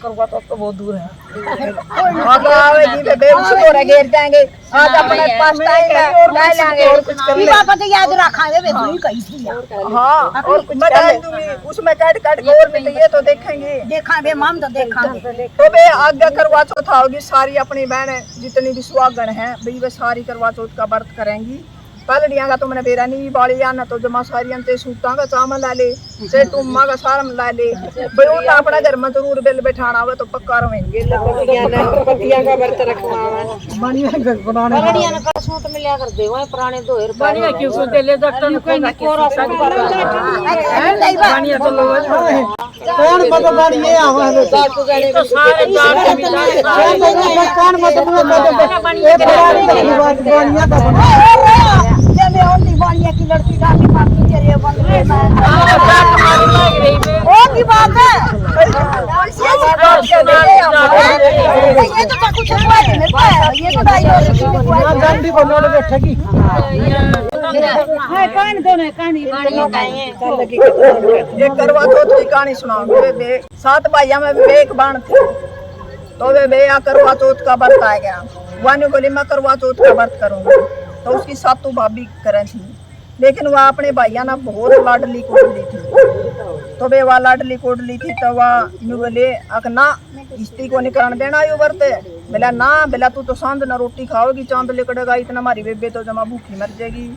करवा तो बहुत दूर है। आवेगी बेबे उसको घेर जाएंगे। आज अपने पास टाइम है ले लेंगे और कुछ कर ले। बाबा तो याद रखांगे वे तू कही थी। हां और कुछ मैं डाल दूंगी उसमें काट काट के और नहीं ये तो देखेंगे देखांगे हम तो देखांगे। तो बे आगे करवा चौथ होगी सारी अपनी बहन जितनी भी सुहागन है भाई वे सारी करवा चौथ का व्रत करेंगी। पलड़ियां का तुमने बेरा नहीं बाली आना तो जमा सारी अंते सूटा का चावल ला ले से टुम्मा का सारम ला ले भाई उठा अपना घर में जरूर बेल बैठाना हुआ तो पक्का रहेंगे। पतिया का व्रत रखवावा बढ़िया घर बनाने पलड़ियां ने कसम तो मिला कर दे वो पुराने 2000 बढ़िया क्यों सो दे ले डॉक्टर ने कोई कोरा सब बढ़िया तो लोग कौन पता बढ़िया आवा तो सारे जान के मिला कौन मतलब बढ़िया बढ़िया का बना में ओनली वालिया की लड़की गाली मारती है रे बन रही मैं ओ की बात है ये तो कुछ हुआ नहीं ये तो डायलॉग गांधी को नोट बैठेगी है कान दोनों कहानी ये करवा चौथ की कहानी सुनाऊंगी बे 7 भाइयों में बे एक बाण थे तो वे करवा चौथ का व्रत आ गया वानी बोली मैं करवा चौथ का व्रत करूंगी तो उसकी सातों भाभी करें थी लेकिन वह अपने भाइया ना बहुत लाडली कोट ली थी तो वे वह लाडली कोट ली थी तो वह यूं बोले ना स्त्री को निकरण देना यू व्रत बोला ना बोला तू तो सांझ ना रोटी खाओगी चांद लिकड़ेगा इतना हमारी बेबे तो जमा भूखी मर जाएगी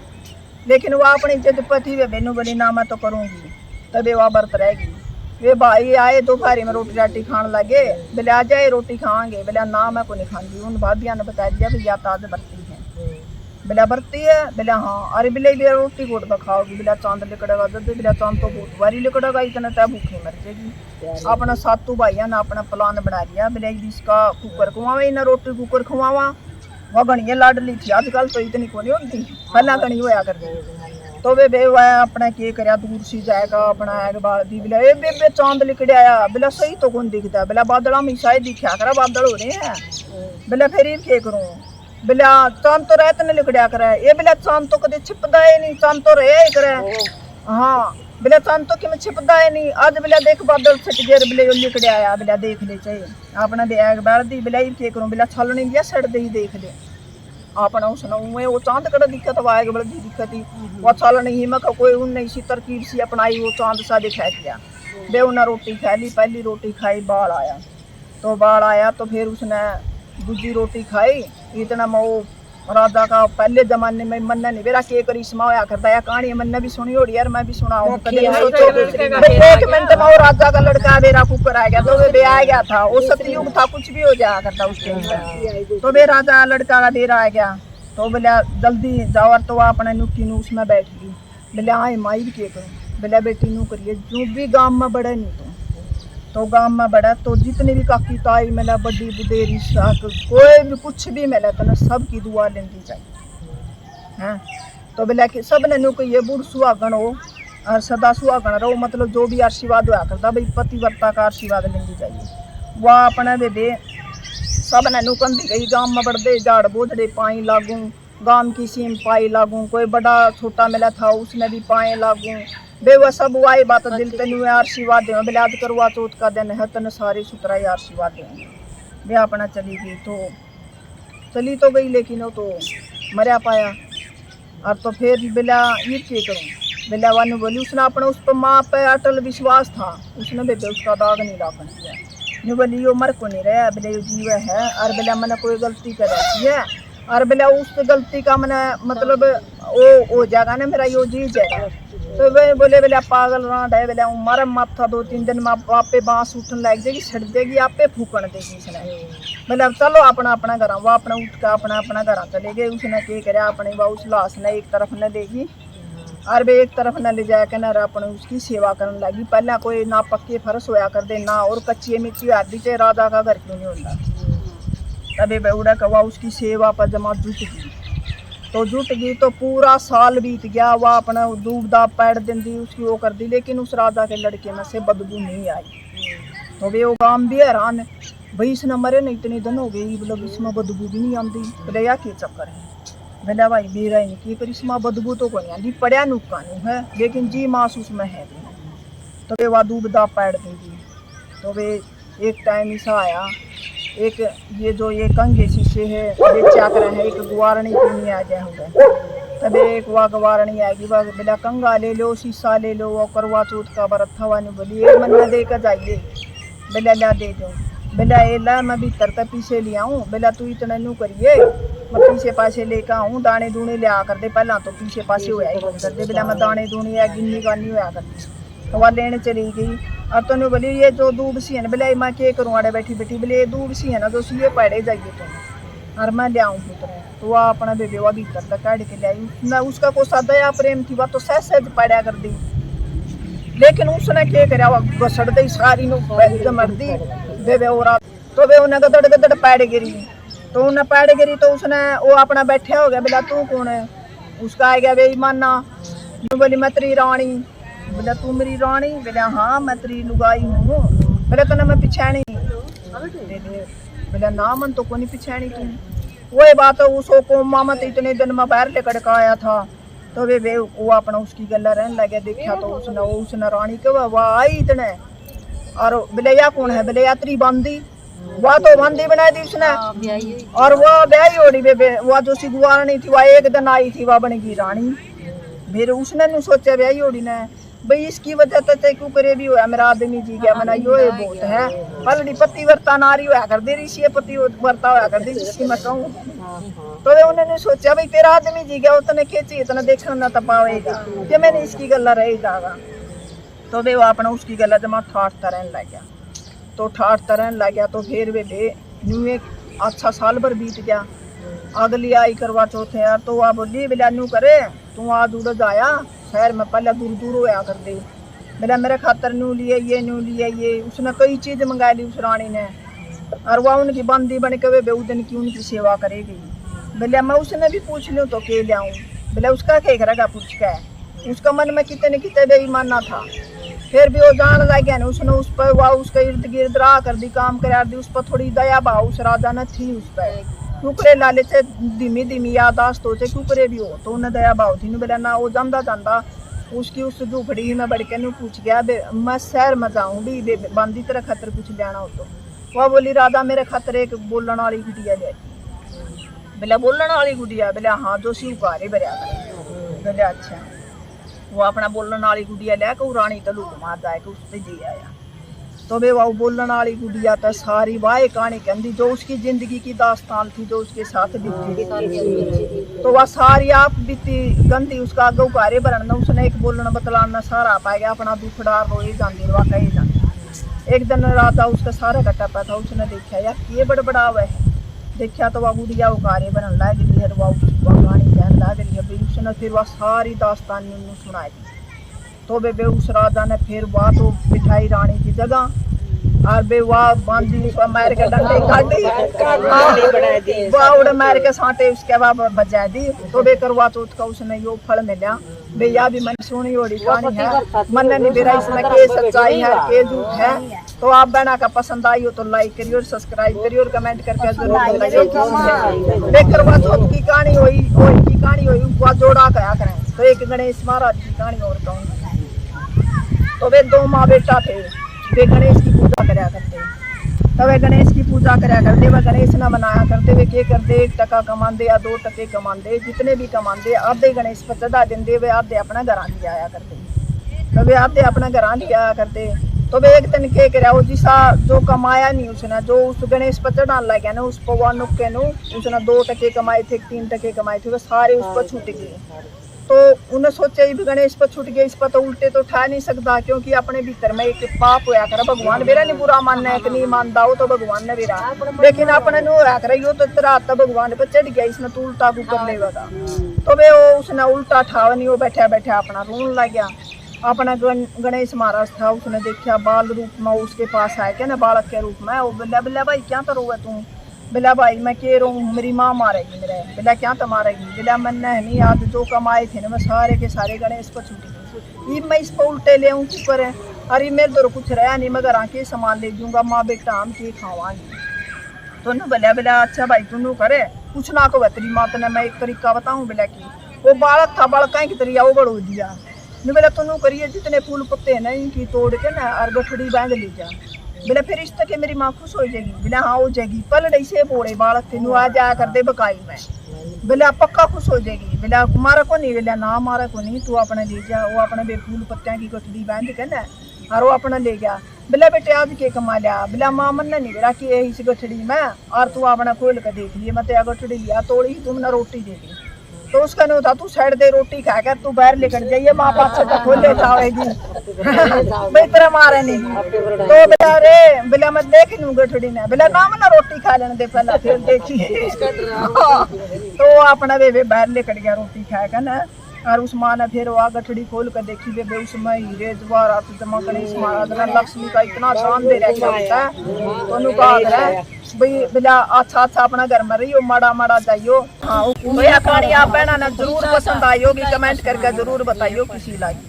लेकिन वह अपनी जिद पति वे बेनू बोली ना मैं तो करूंगी तबे वह व्रत रहेगी। वे भाई आए दोपहर में रोटी राटी खाने लगे बोले आ जाए रोटी खाएंगे बोला ना मैं को नहीं खाऊंगी उन भाभिया ने बता दिया भैया ताज बरती है बिला बरती है बिला हाँ अरे बिला रोटी कोट पर खाओगी बिला चांद लिकड़ेगा जब बिला चांद तो बहुत बारी लिकड़ेगा इतना तय भूखी मर जाएगी। अपना सातों भाइयों ने अपना प्लान बना लिया बिला इसका कुकर खुआवा ना रोटी कुकर खुआवा वह गणिया लाडली थी आजकल तो इतनी को नहीं होती पहला गणी होया करती तो वे बे वह अपना के करया दूर सी जाएगा अपना आग बाल दी बिला ए बेबे चांद लिकड़े आया बिला सही तो कौन दिखता बिला बादल में शायद दिखा करा बादल हो रहे हैं बिला फिर के करूँ बिला चांद तो रहते नहीं लिकड़िया करे ये बिला चांद तो कभी छिपदा है नहीं चांद तो रहे करे हाँ बिला चांद तो कि छिपदा है नहीं आज बिला देख बादल छट गए बिला लिकड़िया आया बिला देख ले चाहिए अपना दे आग बाल दी बिला के करूँ बिला छल नहीं दिया सड़ दे ही देख ले अपना उसने वो चांद कड़ा दिक्कत वो आगे बड़ी दिक्कत थी वो छल नहीं मैं कोई उन नहीं सी तरकीब सी अपनाई वो चांद सा दिखा दिया बे उन्हें रोटी खा ली पहली रोटी खाई बाढ़ आया तो फिर उसने दूसरी रोटी खाई इतना वो राजा का पहले जमाने में मन्ना नहीं बेरा के करिश्मा होया करता है कहानी मन्ना भी सुनी होड़ी यार मैं भी सुनाऊं एक मिनट में वो राजा का लड़का मेरा कुकर आ गया तो वे बे आ गया था वो सतयुग था कुछ भी हो जाया करता उसके अंदर तो वे राजा लड़का का देर आ गया तो बोला जल्दी जाओ तो वह अपने नुक्की नू उसमें बैठ गई बोले हाँ माई भी के करूँ बोला बेटी नू करिए जो भी गाँव में बड़ा नहीं तो गांव में बड़ा तो जितने भी काकी ताई मिला बड़ी बुदेरी कोई भी कुछ भी मिला तो सबकी दुआ लेनी चाहिए हैं तो बोला कि सब ने नु ये बूढ़ सुहागन हो और सदा सुहागन रहो मतलब जो भी आशीर्वाद होया करता भाई पतिव्रता का आशीर्वाद लेनी चाहिए वह अपने बेबे सब ने नु कंदी गई गाँव में बढ़ते झाड़ बोझड़े पाई लागू गांव की सीम पाई लागू कोई बड़ा छोटा मिला था उसने भी पाए लागू बे वह सब आई बात दिल तेन आशीर्वाद दे बोले आज करवा चौथ का दिन है तन सारी सुतराई आशीर्वाद देंगे वे अपना चली गई तो चली तो गई लेकिन वो तो मरिया पाया और तो फिर बिला ये के करूँ बिला वानी बोली उसने अपने उस पर माँ पे अटल विश्वास था उसने बेटे उसका दाग नहीं लापन किया नहीं बोली यो मर को नहीं रहा बिला यो जीव है और बिला मैंने कोई गलती कर रखी है और बिला उस गलती का मैंने मतलब वो जाएगा ना मेरा यो जी जाएगा तो वे बोले बोले पागल रांड है बोले मरम माथा 2-3 दिन में आपे बांस उठने लग जाएगी छड़ देगी आपे फूकन देगी उसने बोले चलो अपना अपना घर वो अपना उठ कर अपना घर चले गए उसने के करे अपनी वो उस लाश ने एक तरफ न देगी और वे एक तरफ न ले जाए के न अपने उसकी सेवा करने लगी पहले कोई ना पक्के फर्श होया कर दे ना और कच्ची मिट्टी आदि चाहे राजा का घर क्यों नहीं होता तभी बेउड़ा कवा उसकी सेवा पर जमा जुट गई तो पूरा साल बीत गया वह अपना दूब दाब पैर दी उसकी वो कर दी लेकिन उस राजा के लड़के में से बदबू नहीं आई तो वे वो काम भी हैरान भाई इसने मरे नहीं इतने दिन हो गई मतलब इसमें बदबू भी नहीं आती बोले या क्या चक्कर है बोला भाई बेरा ही नहीं पर इसमें बदबू तो कोई आती पड़िया नुकानू है लेकिन जी मास उसमें है तो वे वह दूब दाब पैर देंगी तो वे एक टाइम ऐसा आया, एक ये जो ये कंगे शीशे है ये चाकर है, एक गुवारणी पीनी आ गया होगा, तब एक वह गुवारणी आएगी, वह बिला कंगा ले लो, शीशा ले लो, और करवा चौथ का व्रत था वानी बोली ये मन्ना दे कर जाइए, बिला ला दे दो, बिला ये ला मैं भीतर तक पीछे ले आऊँ, बिला तू इतना नू करिए मैं पीछे पासे लेकर आऊँ, दाने दूने ले आ कर दे, पहला तो पीछे पासे होया ही कर दे, बिला मैं दाने दूने या गिन्नी गानी होया कर दी, तो वह लेने चली गई। अब तो बोली ये जो दूब सी है ना, बोले मैं क्या करूँ आड़े बैठी बैठी, बोले ये दूब सी है ना तो ये पड़े जाइए तुम, और मैं ले आऊँ पुत्र, तो वह अपना बेबे वह भीतर तक काट के ले आई, ना उसका को सा दया प्रेम थी, वह तो सहज सहज पड़ा कर दी, लेकिन उसने क्या करा वह घसड़ दी सारी मर दी बेबे और, तो वे उन्हें गदड़ गदड़ पैड़ गिरी, तो उन्हें पैड़ गिरी तो उसने वो अपना बैठा हो गया, बोला तू कौन है, उसका आ गया बेईमाना, बोली मैं तेरी रानी, बोला तू मेरी रानी, बोला हाँ मैं तेरी लुगाई हूँ, बोला तो मैं पिछानी, बोला ना मन तो कोई पिछानी तुम, वही बात है उसको कोमा मत इतने दिन में बाहर लेकर का आया था, तो वे वो अपना उसकी गला रहने लगे, देखा तो उसने रानी के वह आई इतने, और बोले कौन है, बोले या तेरी बंदी, वह तो बंदी बना दी उसने, और वह ब्याही हो रही बेबे, वह जो सी गुवारणी थी वह एक दिन आई थी, वह बनेगी रानी, फिर उसने नहीं सोचा ब्याही हो रही ने भाई इसकी वजह तो क्यों करे भी होया मेरा आदमी जी गया मना यो ये बहुत है, पलड़ी पति वर्ता नारी होया कर दे रही पति वर्ता होया कर दे जिसकी मैं कहूँ, तो वे उन्होंने सोचा भाई तेरा आदमी जी गया उतने क्या चाहिए इतना देखना ना तपावेगा कि मैंने इसकी गला रही जाएगा, तो वे वो अपना उसकी गला जमा ठाटता रहने लग गया, तो ठाटता रहने लग गया, तो फिर वे यूं एक अच्छा साल भर बीत गया, अगली आई करवा चौथ यार, तो वह बोली बिला नू करे तू आज उड़ जाया शहर में, पहले दूर दूर होया कर दे, बिला मेरे खातर नू लिए ये, उसने कई चीज मंगा ली उस रानी ने, और वह उनकी बंदी बन के वे दिन की उनकी सेवा करेगी, बिला मैं उसने भी पूछ लूँ तो के ले आऊँ, बिला उसका क्या करेगा पूछ के, उसका मन में कितने कितने बेईमाना था, फिर भी वो जान लग गया ना, उसने उस पर वह उसका इर्द गिर्द रहा कर दी, काम करा दी, उस पर थोड़ी दया भाव उस राजा ने थी उस पर, कुकरे लाले थे धीमी धीमी यादाश्त होते कुकरे भी हो, तो उन्हें दया भाव थी, बोला ना वो जानता जानता उसकी उस झूपड़ी में बढ़ के नू पूछ गया मैं शहर में जाऊँ भी बंदी तेरा खतर कुछ लेना हो, तो वह बोली राजा मेरे खतर एक बोलने वाली गुटिया ले, बोला बोलने वाली गुटिया, बोला हाँ जो सी उकारे बरिया कर, बोले अच्छा, वो अपना बोलने वाली गुटिया लेकर रानी तलू घुमा जाए उस पर जी आया, तो वे वो बोलने वाली गुड़िया तो सारी वाह कहानी कहती जो उसकी जिंदगी की दास्तान थी जो उसके साथ बीती, तो वह सारी आप बीती गंदी उसका आगे उकारे भरना, उसने एक बोलना बतलाना सारा पा गया, अपना दुखड़ार रोए जाती वह कही जाती। एक दिन राजा उसका सारा कट्टा पा था, उसने देखा यार ये बड़बड़ा हुआ है, देखा तो वह गुड़िया उकारे बनने लग गई है, वह कहानी कहने लग रही है, उसने फिर वह सारी दास्तान सुनाई दी, तो बे उस राजा ने फिर वह तो बिठाई रानी की जगह, और बे वह बांधी मार के डंडे काटी, वह उड़ मार के साटे उसके बाद बजा दी, तो बे करवा चौथ का उसने यो फल मिला, बे या भी मन सुनी होड़ी कहानी है, मन ने बेरा इसमें के सच्चाई है के झूठ है, तो आप बहना का पसंद आई हो तो लाइक करिए और सब्सक्राइब करिए और कमेंट करके जरूर बताइए। करवा चौथ की कहानी हुई वह जोड़ा कया करें, तो एक गणेश महाराज की कहानी और कहूँगी, तो वे दो माँ बेटा थे, वे गणेश की पूजा कराया करते, तो वे गणेश की पूजा कराया करते, वह गणेश न मनाया करते, वे क्या करते 1 टका कमाते या 2 टके कमाते, जितने भी कमाते आधे गणेश पर चढ़ा देंगे, वे आधे अपना घर ले आया करते, तो वे आधे अपना घर ले आया करते, तो वे एक दिन क्या करा वो जिसा जो कमाया नहीं उसने, जो उस गणेश पर चढ़ाने लग गया ना उस पर वह नुक्के नू उसने 2 टके कमाए थे 3 टके कमाए थे, वो सारे उस पर छूट गए, तो उन्हें सोचा भी गणेश पर छूट गया, इस पर तो उल्टे तो उठा नहीं सकता, क्योंकि अपने भीतर में एक पाप होया कर, भगवान मेरा नहीं बुरा मानना है कि नहीं मानता हो तो भगवान ने मेरा, लेकिन अपने नु होया कर यो तो तेरा हाथ भगवान पर चढ़ गया, इसने तो उल्टा को कर लेगा, तो वे उसने उल्टा ठाव नहीं, वो बैठा बैठा अपना रोन लग गया, अपना गणेश महाराज था, उसने देखा बाल रूप में उसके पास आया क्या ना बालक के रूप में, वो बिल्ला बिल्ला भाई क्या तो रोवे तू, बिला भाई मैं कह रहा हूँ मेरी माँ मारेगी मेरे, बिला क्या तो मारेगी, बिला मन नहीं आज जो कमाए थे ना मैं सारे के सारे गणेश पर छूटी, मैं इस पर उल्टे ले आऊँ ऊपर है, अरे मेरे तो कुछ रहा नहीं, मगर आके सामान ले दूंगा, माँ बेटा हम के खावाएंगे, तो ना बिला बिला अच्छा भाई तू नू करे कुछ ना को तेरी माँ ने मैं एक तरीका बताऊँ बिला की, वो बालक था बालक की तरीका वो बढ़ो दिया, न बिला तू नू करिए जितने फूल पत्ते हैं ना इनकी तोड़ के ना और गठड़ी बांध ली जा, बोले फिर इस तक मेरी माँ खुश हो जाएगी। बोले हाँ हो जाएगी। पल रही से बोले बालक तेनू आ जाया कर दे बकाई में। बोले पक्का खुश हो जाएगी। बोले मारा को नहीं। बोले ना मारा को नहीं, तू अपने ले जा। वो अपने बे फूल पत्तियां की गठड़ी बांध के ना और वो अपने ले गया। बोले बेटे आज के कमा लिया। बोला माँ मन नहीं बोला कि इस गठड़ी में और तू अपना खोल कर देख लिए मत गठड़ी लिया तोड़ी तुमने रोटी दे दी। तो उसका नहीं होता तू साइड दे रोटी खाकर तू बाहर लेकर जाइए माँ पास से खोल ले जाएगी भाई तेरा मारे नहीं। तो बोला रे बोला मैं देख लूँ गठड़ी ने। बोला ना मना रोटी खा लेने दे पहला फिर देखिए। तो अपना वे बाहर लेकर गया रोटी खाएगा ना। और उस माँ ने फिर वह गठड़ी खोल कर देखी वे उसमें हीरे जवाहरात जमा करे। इस महाराज लक्ष्मी का इतना शान दे रहा है तो कहा भाई बोला अच्छा अच्छा अपना घर में रहियो माड़ा माड़ा जाइयो। हाँ भैया कहानी आप बहना ना जरूर पसंद आई होगी, कमेंट करके जरूर बताइयो किसी लागी।